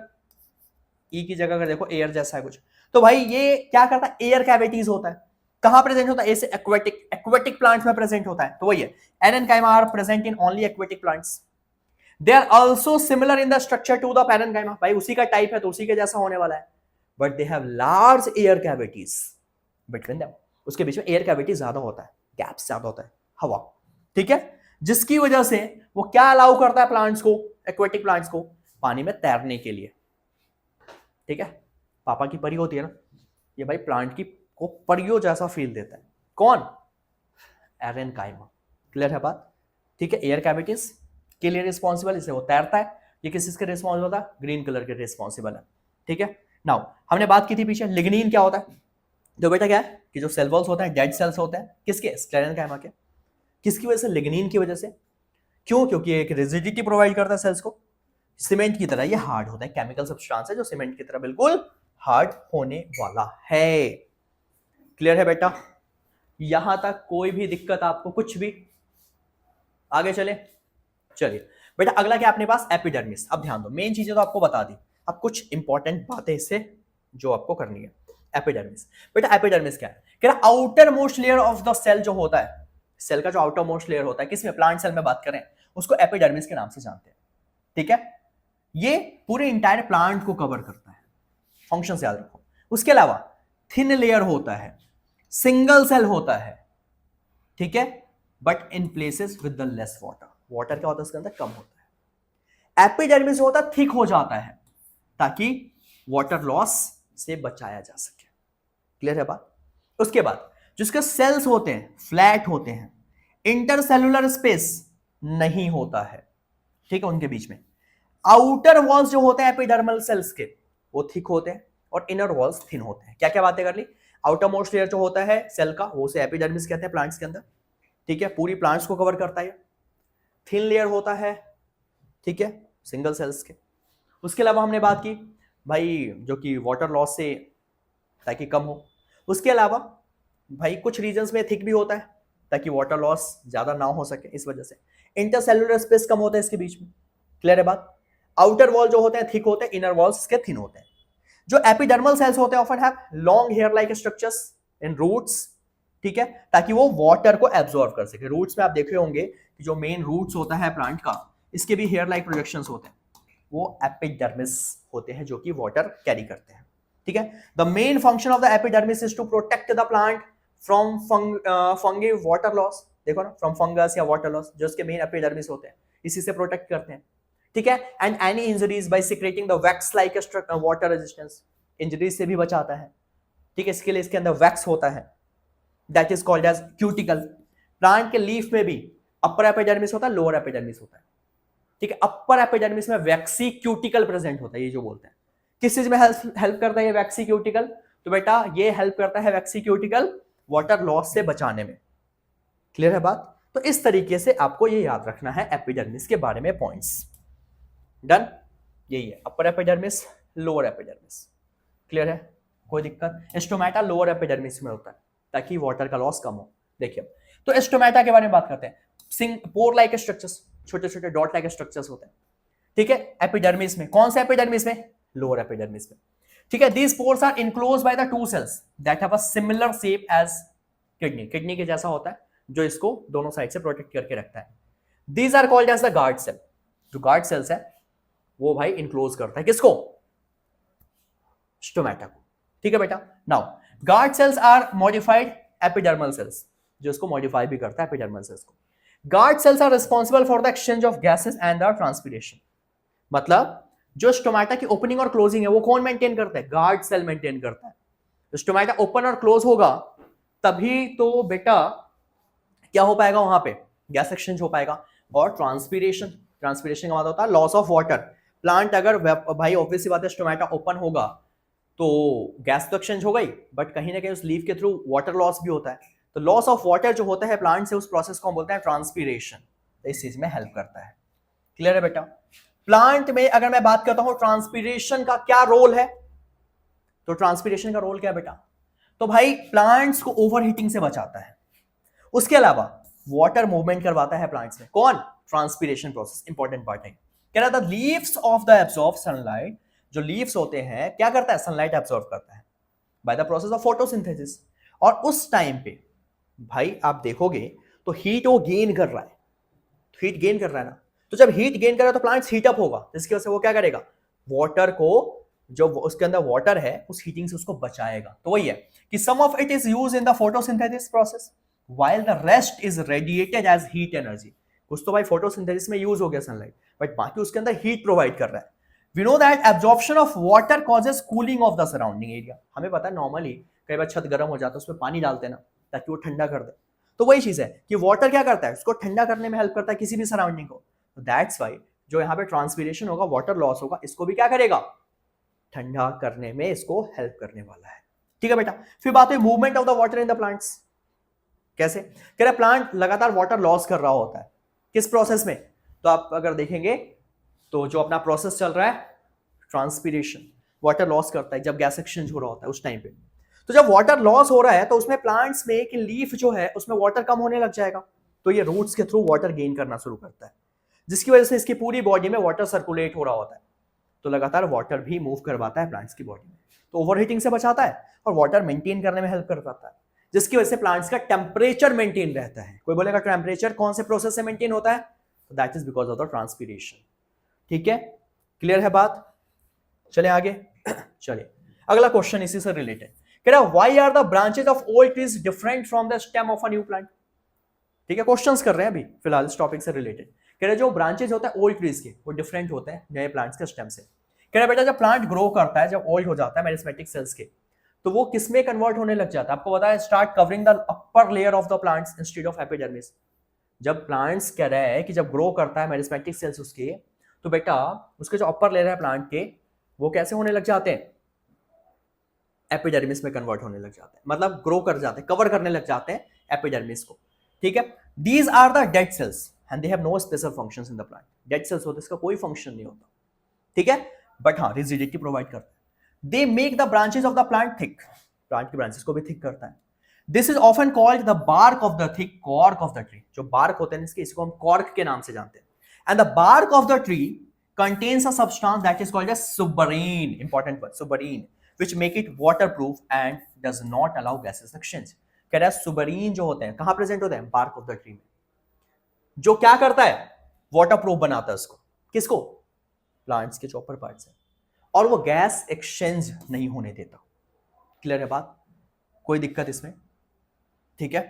ई की जगह अगर देखो एयर जैसा है कुछ, तो भाई ये क्या करता है? एयर कैविटीज होता है। कहां प्रेजेंट होता है? ऐसे एक्वेटिक प्लांट्स में प्रेजेंट होता है। तो वही है, aerenchyma are present in only aquatic plants. They are also similar in the structure to the parenchyma. भाई उसी का टाइप है तो उसी के जैसा होने वाला है, but they have large air cavities between them. उसके बीच में एयर कैविटी ज्यादा होता है, गैप्स ज्यादा होता है, हवा। ठीक है, जिसकी वजह से वो क्या अलाउ करता है प्लांट्स को, एक्वेटिक प्लांट्स को, पानी में तैरने के लिए। ठीक है, पापा की परी होती है ना, ये भाई प्लांट की को परियों जैसा फील देता है। कौन? एरेनकाइमा। क्लियर है बात? ठीक है, एयर कैविटीज के लिए रिस्पॉन्सिबल, इससे वो तैरता है। ये किस के रिस्पॉन्सिबल होता है? ग्रीन कलर के रिस्पॉन्सिबल है। ठीक है, नाउ हमने बात की थी पीछे लिग्निन क्या होता है। तो बेटा क्या है कि जो सेल वॉल्स होते हैं डेड सेल्स होते हैं, किसके? स्क्लेरेनकाइमा के। किसकी वजह से? लिग्निन की वजह से। क्यों? क्योंकि एक रिजिडिटी प्रोवाइड करता है सेल्स को। सीमेंट की तरह ये हार्ड होता है, केमिकल सब्सटेंस है जो सीमेंट की तरह बिल्कुल हार्ड होने वाला है। क्लियर है बेटा? यहां तक कोई भी दिक्कत आपको? कुछ भी? आगे चले, चलिए बेटा अगला क्या अपने पास? एपिडर्मिस। अब ध्यान दो, मेन चीजें तो आपको बता दी, अब कुछ इंपॉर्टेंट बातें इससे जो आपको करनी है। एपिडर्मिस, बेटा एपिडर्मिस क्या है? कह रहा outermost layer of the cell जो होता है, सेल का जो आउटर मोस्ट लेयर होता है, किसमें? प्लांट सेल में बात करें, उसको एपिडर्मिस के नाम से जानते हैं। ठीक है, ये पूरे इंटायर प्लांट को कवर करता है। फंक्शन याद रखो। उसके अलावा थिन लेयर होता है, सिंगल सेल होता है, ठीक है, but in places with the less water, water क्या होता है उसके अंदर, कम होता है। एपिडर्मिस होता है थिक हो जाता है ताकि वाटर लॉस से बचाया जा सके। क्लियर है बात? उसके बाद जिसके सेल्स होते हैं फ्लैट होते हैं, इंटरसेलुलर स्पेस नहीं होता है, ठीक है, उनके बीच में। आउटर वॉल्स जो होते हैं एपिडर्मल सेल्स के वो थिक होते हैं और इनर वॉल्स थिन होते हैं। क्या क्या बातें कर ली? आउटर मोस्ट लेयर जो होता है सेल का वो उसे एपिडर्मिस कहते हैं प्लांट्स के अंदर, ठीक है, पूरी प्लांट्स को कवर करता है। थिन लेयर होता है, ठीक है, सिंगल सेल्स के। उसके अलावा हमने बात की भाई जो कि वाटर लॉस से ताकि कम हो। उसके अलावा भाई कुछ रीजन्स में थिक भी होता है ताकि वाटर लॉस ज्यादा ना हो सके, इस वजह से। इंटरसेलुलर स्पेस कम होता है इसके बीच में। क्लियर है बात? आउटर वॉल जो होते हैं थिक होते हैं, इनर वॉल्स इसके थिन होते हैं। जो एपिडर्मल सेल्स होते हैं often have long hair like structures in roots, ठीक है, ताकि वो वाटर को एब्जॉर्ब कर सके। रूट्स में आप देखे होंगे कि जो मेन रूट्स होता है प्लांट का, इसके भी हेयर लाइक प्रोजेक्शंस होते हैं, वो एपिडर्मिस होते हैं जो कि वाटर कैरी करते हैं, ठीक है। The main function of the epidermis is to protect the plant from fungi water loss. देखो ना, फ्रॉम फंगस या वाटर लॉस, जो इसके मेन एपिडर्मिस होते हैं इसी से प्रोटेक्ट करते हैं, ठीक है। And any injuries by secreting the wax like water resistance, injuries से भी बचाता है, ठीक है। इसके लिए इसके अंदर वैक्स होता है, that is called as cuticle. Plant के लीफ में भी अपर एपिडर्मिस होता है, लोअर एपिडर्मिस होता है, ठीक है। अपर एपिडर्मिस में वैक्सी क्यूटिकल प्रेजेंट होता है, ये जो बोलते हैं। किस चीज में हेल्प करता है ये वैक्सी क्यूटिकल? तो बेटा ये हेल्प करता है वैक्सी क्यूटिकल वाटर लॉस से बचाने में। क्लियर है बात? तो इस तरीके से आपको ये याद रखना है एपिडर्मिस के बारे में पॉइंट्स। डन? यही है upper epidermis, lower epidermis. Clear है? कोई दिक्कत? स्टोमेटा लोअर एपिडर्मिस में होता है ताकि वाटर का लॉस कम हो। देखिए तो स्टोमेटा के बारे में बात करते हैं। पोर लाइक स्ट्रक्चर्स, छोटे छोटे डॉट लाइक स्ट्रक्चर्स होते हैं, ठीक है, एपिडर्मिस में। कौन से एपिडर्मिस में? लोअर एपिडर्मिस में, ठीक है। These pores are enclosed by the two cells that have a similar shape as kidney, kidney के जैसा होता है जो इसको दोनों साइड से प्रोटेक्ट करके रखता है। These are called as the guard cell. जो गार्ड सेल्स है वो भाई इनक्लोज करता है किसको? स्टोमेटा को, ठीक है बेटा। Now guard cells are modified epidermal cells, जो इसको मॉडिफाई भी करता है एपिडर्मल सेल्स को। Guard cells are responsible for the exchange of gases and the transpiration. मतलब जो स्टोमेटा की ओपनिंग और क्लोजिंग है वो कौन मेंटेन करता है? गार्ड सेल मेंटेन करता है। स्टोमेटा ओपन और क्लोज होगा तभी तो बेटा क्या हो पाएगा, वहां पे गैस एक्सचेंज हो पाएगा। और ट्रांसपिरेशन, ट्रांसपिरेशन का मतलब होता है लॉस ऑफ वाटर। प्लांट अगर भाई ऑब्वियस सी बात है स्टोमेटा ओपन होगा तो गैस तो एक्सचेंज हो गई, बट कहीं ना कहीं उस लीफ के थ्रू वाटर लॉस भी होता है। तो लॉस ऑफ वाटर जो होता है प्लांट से, उस प्रोसेस को हम बोलते हैं ट्रांसपिरेशन। तो इस चीज में हेल्प करता है। क्लियर है बेटा? प्लांट में अगर मैं बात करता हूं ट्रांसपिरेशन का क्या रोल है, तो ट्रांसपिरेशन का रोल क्या है बेटा? तो भाई प्लांट्स को ओवरहीटिंग से बचाता है। उसके अलावा वाटर मूवमेंट करवाता है प्लांट्स में। कौन? Transpiration process. इंपॉर्टेंट पार्ट है। कह रहा था leaves of the absorb sunlight, जो लीव्स होते हैं क्या करता है? सनलाइट एब्सॉर्ब करता है by the process of photosynthesis. और उस टाइम पे भाई आप देखोगे तो हीट वो गेन कर रहा है, हीट गेन कर रहा है ना। तो जब हीट गेन कर रहा है तो प्लांट्स हीट अप होगा, जिसकी वजह से वो क्या करेगा? वाटर को, जो उसके अंदर वाटर है उस हीटिंग से उसको बचाएगा। तो वही है कि some of it is used in the photosynthesis process while the rest is radiated as heat energy। कुछ तो भाई फोटोसिंथेसिस में यूज हो गया सनलाइट, बट बाकी उसके अंदर हीट प्रोवाइड कर रहा है। We know that absorption of water causes cooling of the surrounding area। हमें पता है नॉर्मली कई बार छत गर्म हो जाता है, उसमें पानी डालते हैं ना ताकि वो ठंडा कर दे। तो वही चीज है कि वाटर क्या करता है? उसको ठंडा करने में हेल्प करता है किसी भी सराउंडिंग को। दैट्स वाई जो यहाँ पे ट्रांसपिरेशन होगा, वाटर लॉस होगा, इसको भी क्या करेगा? ठंडा करने में इसको हेल्प करने वाला है, ठीक है बेटा। फिर बात है movement of the water in the plants. कैसे? कह रहा प्लांट लगातार वाटर लॉस कर रहा होता है, किस प्रोसेस में? तो आप अगर देखेंगे तो जो अपना प्रोसेस चल रहा है ट्रांसपिरेशन, वाटर लॉस करता है जब गैस एक्सचेंज हो रहा होता है उस टाइम पे। तो जब वाटर लॉस हो रहा है तो उसमें प्लांट्स में कि लीफ जो है उसमें वाटर कम होने लग जाएगा, तो ये रूट्स के थ्रू वाटर गेन करना शुरू करता है, जिसकी वजह से इसकी पूरी बॉडी में वाटर सर्कुलेट हो रहा होता है। तो लगातार वाटर भी मूव करवाता है प्लांट्स की बॉडी में, तो ओवरहीटिंग से बचाता है और वाटर मेंटेन करने में हेल्प करवाता है, जिसकी वजह से प्लांट्स का टेम्परेचर मेंटेन रहता है। कोई बोलेगा टेम्परेचर कौन से प्रोसेस से मेंटेन होता है? तो that is because of the transpiration. ठीक है, क्लियर है बात? चले आगे। चलिए अगला क्वेश्चन इसी से रिलेटेड। कह रहा why are the branches of old trees different from the stem of a new plant. ठीक है, क्वेश्चंस कर रहे हैं अभी फिलहाल इस टॉपिक से रिलेटेड। कह रहे जो ब्रांचेज होते हैं ओल्ड ट्रीज के वो डिफरेंट होते हैं नए प्लांट्स के स्टेम से। कह रहे बेटा जब प्लांट ग्रो करता है, जब ओल्ड हो जाता है मेरिस्टेमेटिक सेल्स के, तो वो किसमें कन्वर्ट होने लग जाता है? आपको पता है, start covering the upper layer of the plants instead of epidermis. जब प्लांट्स कह रहे हैं कि जब ग्रो करता है मेरिस्टेमेटिक सेल्स उसके, तो बेटा उसके जो अपर लेयर है प्लांट के वो कैसे होने लग जाते हैं? एपिडर्मिस में कन्वर्ट होने लग जाते हैं, मतलब ग्रो कर जाते हैं, कवर करने लग जाते हैं एपिडर्मिस को। ठीक है, these are the dead cells and they have no special functions in the plant. Dead cells होते हैं, इसका कोई फंक्शन नहीं होता। ठीक है, बट हाँ रिजिडिटी प्रोवाइड करता है। They make the branches of the plant thick, plant की ब्रांचेस को भी थिक करता है। This is often called the bark of the thick cork of the tree. जो बार्क होते हैं इसके, इसको हम कॉर्क के नाम से जानते हैं। And the bark of the tree contains a substance that is called as suberin, important word, suberin, which make it waterproof and does not allow gases exchange। कह रहा है सुबरीन जो होते हैं कहां प्रेजेंट होते हैं? बार्क ऑफ द ट्री में, जो क्या करता है? वाटरप्रूफ बनाता है उसको। किसको? प्लांट्स के चॉपर पार्ट से, और वो गैस एक्सचेंज नहीं होने देता। क्लियर है बात? कोई दिक्कत इसमें? ठीक है,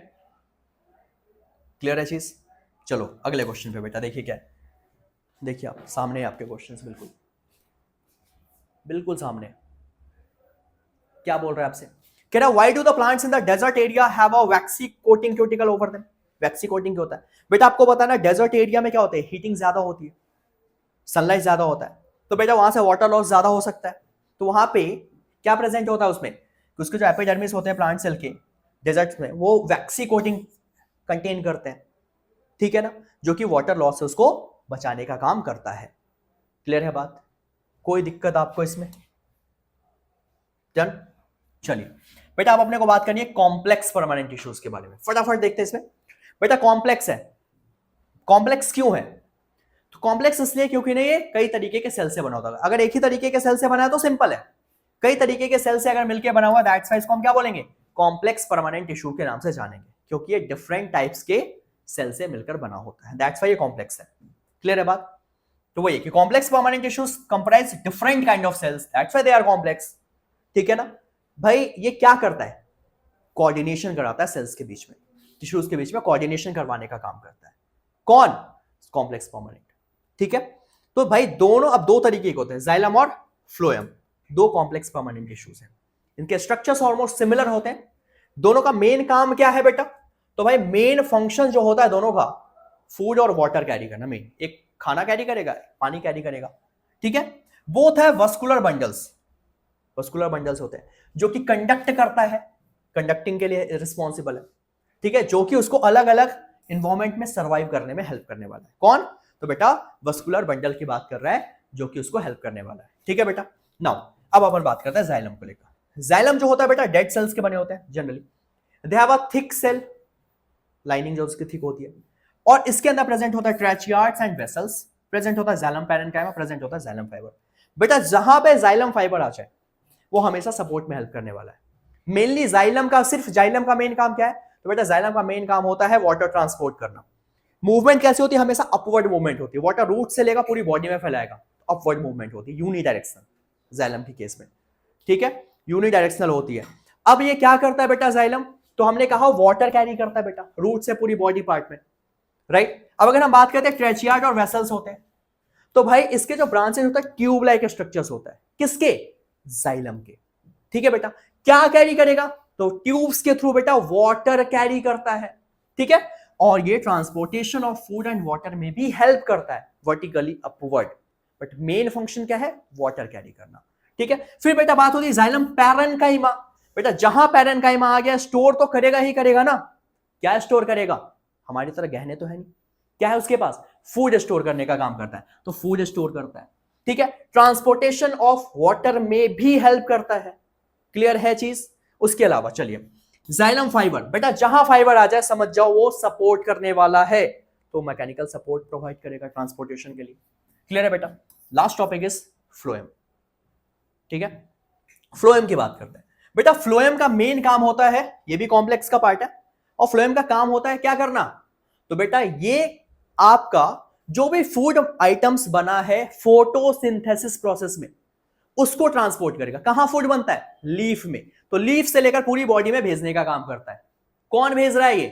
क्लियर है चीज? चलो अगले क्वेश्चन पे बेटा, देखिए क्या है। देखिए आप सामने आपके क्वेश्चंस, बिल्कुल बिल्कुल सामने। क्या बोल रहा है आपसे? कह रहा why do the plants in the desert area have a waxy coating cuticle over them? Waxy coating क्या होता है बेटा? आपको पता है ना, डेजर्ट एरिया में क्या होता है? हीटिंग ज्यादा होती है, सनलाइट ज्यादा होता है, तो बेटा वहां से वाटर लॉस ज्यादा हो सकता है। तो वहां पे क्या प्रेजेंट होता है उसमें? उसके जो एपिडर्मिस होते हैं प्लांट सेल के डेजर्ट में, वो वैक्सी कोटिंग कंटेन करते हैं। ठीक है ना, जो कि वाटर लॉस से उसको बचाने का काम करता है। क्लियर है बात? कोई दिक्कत आपको इसमें? डन। चलिए बेटा अब अपने को बात करनी है कॉम्प्लेक्स परमानेंट टिश्यूज के बारे में। फटाफट देखते हैं इसमें। बेटा कॉम्प्लेक्स है, कॉम्प्लेक्स क्यों है? तो कॉम्प्लेक्स इसलिए क्योंकि नहीं ये कई तरीके के सेल से बना होता है। अगर एक ही तरीके के सेल से बना है तो सिंपल है, कई तरीके के सेल से अगर मिलकर बना हुआ, दैट्स व्हाई इसको हम क्या बोलेंगे? कॉम्प्लेक्स परमानेंट टिश्यू के नाम से जानेंगे, क्योंकि ये डिफरेंट टाइप्स के सेल से मिलकर बना होता है, दैट्स व्हाई ये कॉम्प्लेक्स है। क्लियर है बात? तो वही कि complex permanent tissues comprise different kind of cells, that's why they are complex. ठीक है ना भाई? ये क्या करता है? कोऑर्डिनेशन कराता है सेल्स के बीच में, टिश्यूज के बीच में कोऑर्डिनेशन करवाने का काम करता है। कौन? Complex permanent. ठीक है, तो भाई दोनों अब दो तरीके के होते हैं, जाइलम और फ्लोएम, दो कॉम्प्लेक्स परमानेंट टिश्यूज हैं। इनके स्ट्रक्चर्स ऑलमोस्ट सिमिलर होते हैं। दोनों का मेन काम क्या है बेटा? तो भाई मेन फंक्शन जो होता है दोनों का, फूड और वाटर कैरी करना। मेन एक खाना कैरी करेगा, पानी कैरी करेगा। ठीक है, बोथ है वस्कुलर बंडल्स, वस्कुलर बंडल्स होते हैं जो कि कंडक्ट करता है, कंडक्टिंग के लिए रिस्पॉन्सिबल है। ठीक है, जो कि उसको अलग अलग इन्वायरमेंट में सर्वाइव करने में हेल्प करने वाला है। कौन? तो बेटा वस्कुलर बंडल की बात कर रहा है, जो कि उसको हेल्प करने वाला है। ठीक है बेटा, नाउ अब अपन बात करते हैं जाइलम को लेकर। जाइलम जो होता है बेटा डेड सेल्स के बने होते हैं generally. They have a thick cell lining जो उसकी थिक होती है, और इसके अंदर प्रेजेंट होता है ट्रैचियार्ड्स एंड वेसल्स, प्रेजेंट होता है जाइलम पैरेन्काइमा, प्रेजेंट होता है जाइलम फाइबर। बेटा जहां पे जाइलम फाइबर आ जाए वो हमेशा सपोर्ट में हेल्प करने वाला है। मेनली जाइलम का, सिर्फ जाइलम का मेन काम क्या है? तो बेटा जाइलम का मेन काम होता है वाटर ट्रांसपोर्ट करना। मूवमेंट कैसी होती है? हमेशा अपवर्ड मूवमेंट होती है। वाटर रूट से लेकर पूरी बॉडी में फैलाएगा, अपवर्ड मूवमेंट होती है, यूनिडायरेक्शनल जाइलम की केस में। ठीक है, यूनिडायरेक्शनल होती है। अब ये क्या करता है बेटा जाइलम? तो हमने कहा वाटर कैरी करता है बेटा रूट से पूरी बॉडी पार्ट में, राइट। अब अगर हम बात करते हैं ट्रेचियार्ड और वेसल्स होते हैं, तो भाई इसके जो ब्रांचेस होता है ट्यूब लाइक स्ट्रक्चर्स होता है। किसके? जाइलम के। ठीक है बेटा, क्या कैरी करेगा? तो ट्यूब्स के थ्रू बेटा वाटर कैरी करता है। ठीक है, और ये transportation of food and water में भी हेल्प करता है vertically upward, but main function क्या है? वाटर कैरी करना। ठीक है, फिर बेटा बात होती है जाइलम पैरेन्काइमा। बेटा जहां पैरेन्काइमा आ गया, स्टोर तो करेगा ही करेगा ना। क्या स्टोर करेगा? हमारी तरह गहने तो है नहीं, क्या है उसके पास? फूड स्टोर करने का काम करता है, तो फूड स्टोर करता है। ठीक है, ट्रांसपोर्टेशन ऑफ वाटर में भी हेल्प करता है। क्लियर है चीज? उसके अलावा चलिए जाइलम फाइबर, बेटा जहां फाइबर आ जाए समझ जाओ वो सपोर्ट करने वाला है, तो मैकेनिकल सपोर्ट प्रोवाइड करेगा ट्रांसपोर्टेशन के लिए। क्लियर है बेटा? Last topic is phloem. ठीक है, फ्लोएम की बात करते हैं। बेटा फ्लोएम का मेन काम होता है, ये भी कॉम्प्लेक्स का पार्ट है, और फ्लोएम का काम होता है क्या करना? तो बेटा ये आपका जो भी फूड आइटम्स बना है फोटोसिंथेसिस प्रोसेस में, उसको ट्रांसपोर्ट करेगा। कहां फूड बनता है? लीफ में। तो लीफ से लेकर पूरी बॉडी में भेजने का काम करता है। कौन भेज रहा है ये?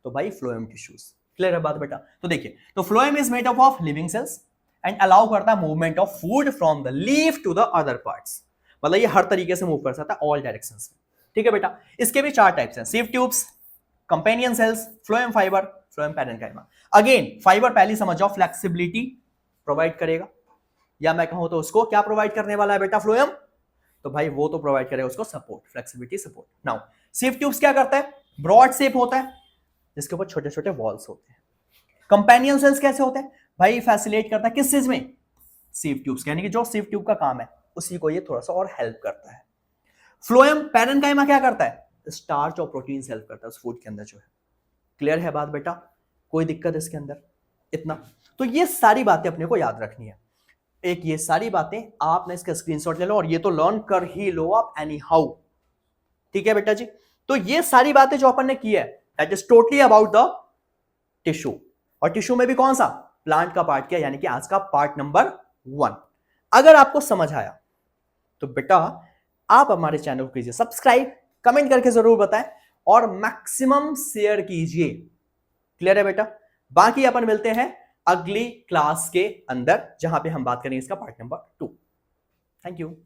तो भाई फ्लोएम टिश्यूज। क्लियर है बात बेटा? तो देखिए, तो phloem is made up of living cells and allow करता है movement of food from the leaf to the other parts. मतलब ये हर तरीके से मूव कर सकता है, ऑल डायरेक्शंस में। ठीक है बेटा? इसके भी 4 टाइप्स हैं, sieve tubes, companion cells, phloem fibre, phloem parenchyma. Again fibre पहली समझ जाओ, फ्लेक्सिबिलिटी प्रोवाइड करेगा, या मैं कहूं तो उसको क्या प्रोवाइड करने वाला है बेटा फ्लोएम? तो भाई वो तो प्रोवाइड करेगा उसको सपोर्ट, फ्लेक्सिबिलिटी सपोर्ट। नाउ सिव ट्यूब्स क्या करता है? ब्रॉड शेप होता है जिसके ऊपर छोटे छोटे वॉल्स होते हैं। कंपेनियन सेल्स कैसे होते हैं भाई? फैसिलिटेट करता है किस चीज में? सिव ट्यूब्स, यानी कि जो सिव ट्यूब का काम है उसी को ये थोड़ा सा और हेल्प करता है। फ्लोएम पैरेन्काइमा क्या करता है? स्टार्च और प्रोटीन हेल्प करता है उस फूड के अंदर जो है। क्लियर है बात बेटा? कोई दिक्कत इसके अंदर? इतना तो ये सारी बातें अपने को याद रखनी है। एक ये सारी बातें आपने इसका स्क्रीनशॉट ले लो और ये तो लर्न कर ही लो आप एनी हाउ। ठीक है बेटा जी? तो ये सारी बातें जो अपन ने की है that is totally about the tissue. और टिश्यू में भी कौन सा? प्लांट का पार्ट किया, यानी कि आज का पार्ट नंबर 1। अगर आपको समझ आया तो बेटा आप हमारे चैनल को कीजिए सब्सक्राइब, कमेंट करके जरूर बताएं और मैक्सिमम शेयर कीजिए। क्लियर है बेटा? बाकी अपन मिलते हैं अगली क्लास के अंदर जहां पे हम बात करेंगे इसका पार्ट नंबर 2। Thank you.